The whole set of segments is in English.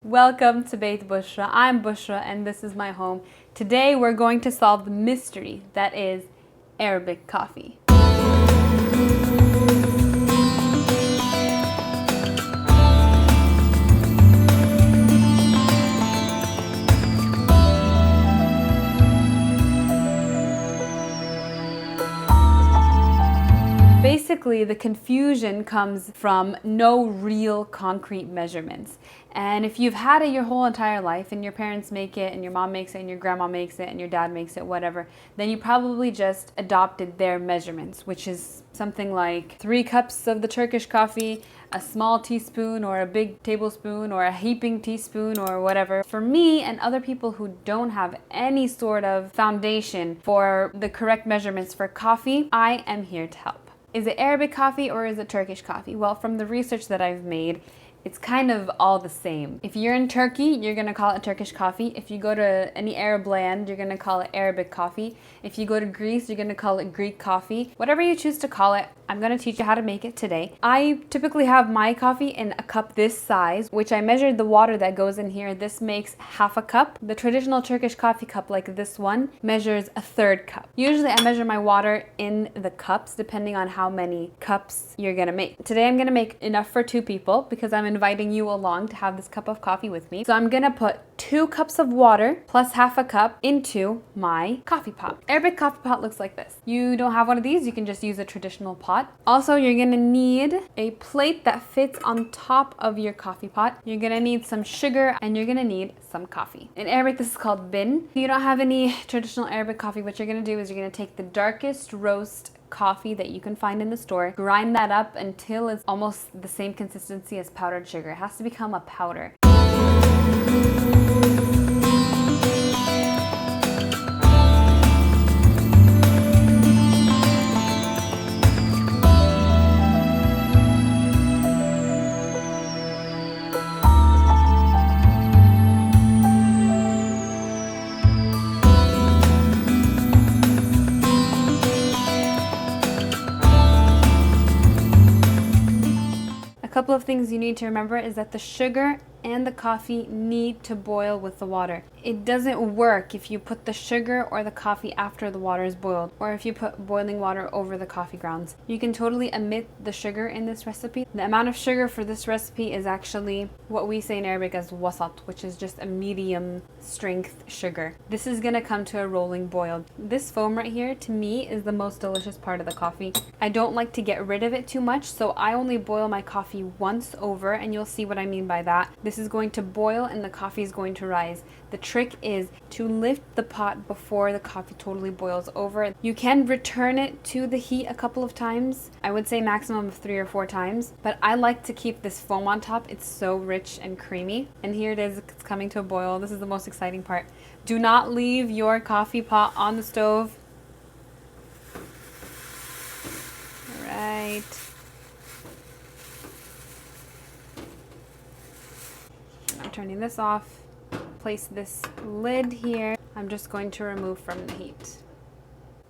Welcome to Beit Bushra. I'm Bushra and this is my home. Today we're going to solve the mystery that is Arabic coffee. Basically, the confusion comes from no real concrete measurements. And if you've had it your whole entire life and your parents make it and your mom makes it and your grandma makes it and your dad makes it, whatever, then you probably just adopted their measurements, which is something like 3 cups of the Turkish coffee, a small teaspoon or a big tablespoon or a heaping teaspoon or whatever. For me and other people who don't have any sort of foundation for the correct measurements for coffee, I am here to help. Is it Arabic coffee or is it Turkish coffee? Well, from the research that I've made, it's kind of all the same. If you're in Turkey, you're gonna call it Turkish coffee. If you go to any Arab land, you're gonna call it Arabic coffee. If you go to Greece, you're gonna call it Greek coffee. Whatever you choose to call it, I'm gonna teach you how to make it today. I typically have my coffee in a cup this size, which I measured the water that goes in here. This makes half a cup. The traditional Turkish coffee cup, like this one, measures a 1/3 cup. Usually I measure my water in the cups, depending on how many cups you're gonna make. Today I'm gonna make enough for 2 people because I'm inviting you along to have this cup of coffee with me. So I'm gonna put 2 cups of water plus half a cup into my coffee pot. Arabic coffee pot looks like this. You don't have one of these, you can just use a traditional pot. Also, you're gonna need a plate that fits on top of your coffee pot. You're gonna need some sugar and you're gonna need some coffee. In Arabic, this is called bin. If you don't have any traditional Arabic coffee, what you're gonna do is you're gonna take the darkest roast coffee that you can find in the store, grind that up until it's almost the same consistency as powdered sugar. It has to become a powder. A couple of things you need to remember is that the sugar and the coffee need to boil with the water. It doesn't work if you put the sugar or the coffee after the water is boiled, or if you put boiling water over the coffee grounds. You can totally omit the sugar in this recipe. The amount of sugar for this recipe is actually what we say in Arabic as wasat, which is just a medium strength sugar. This is gonna come to a rolling boil. This foam right here, to me, is the most delicious part of the coffee. I don't like to get rid of it too much, so I only boil my coffee once over, and you'll see what I mean by that. This is going to boil and the coffee is going to rise. The trick is to lift the pot before the coffee totally boils over. You can return it to the heat a couple of times. I would say maximum of 3 or 4 times, but I like to keep this foam on top. It's so rich and creamy. And here it is, it's coming to a boil. This is the most exciting part. Do not leave your coffee pot on the stove. All right. I'm turning this off. Place this lid here. I'm just going to remove from the heat.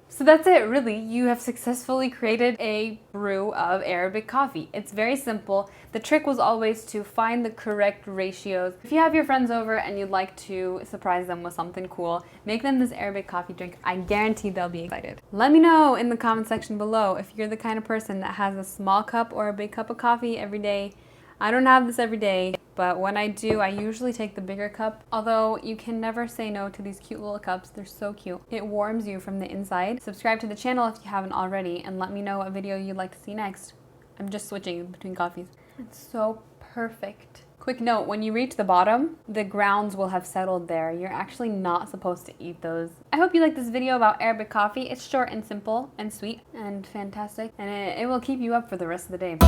So that's it, really. You have successfully created a brew of Arabic coffee. It's very simple. The trick was always to find the correct ratios. If you have your friends over and you'd like to surprise them with something cool, make them this Arabic coffee drink. I guarantee they'll be excited. Let me know in the comment section below if you're the kind of person that has a small cup or a big cup of coffee every day. I don't have this every day, but when I do, I usually take the bigger cup. Although you can never say no to these cute little cups. They're so cute. It warms you from the inside. Subscribe to the channel if you haven't already, and let me know what video you'd like to see next. I'm just switching between coffees. It's so perfect. Quick note, when you reach the bottom, the grounds will have settled there. You're actually not supposed to eat those. I hope you like this video about Arabic coffee. It's short and simple and sweet and fantastic, and it will keep you up for the rest of the day.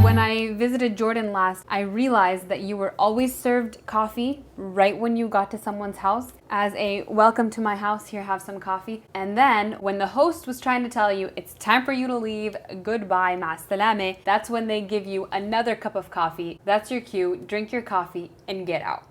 When I visited Jordan last, I realized that you were always served coffee right when you got to someone's house as a welcome to my house, here, have some coffee. And then when the host was trying to tell you it's time for you to leave, goodbye, ma salame, that's when they give you another cup of coffee. That's your cue, drink your coffee and get out.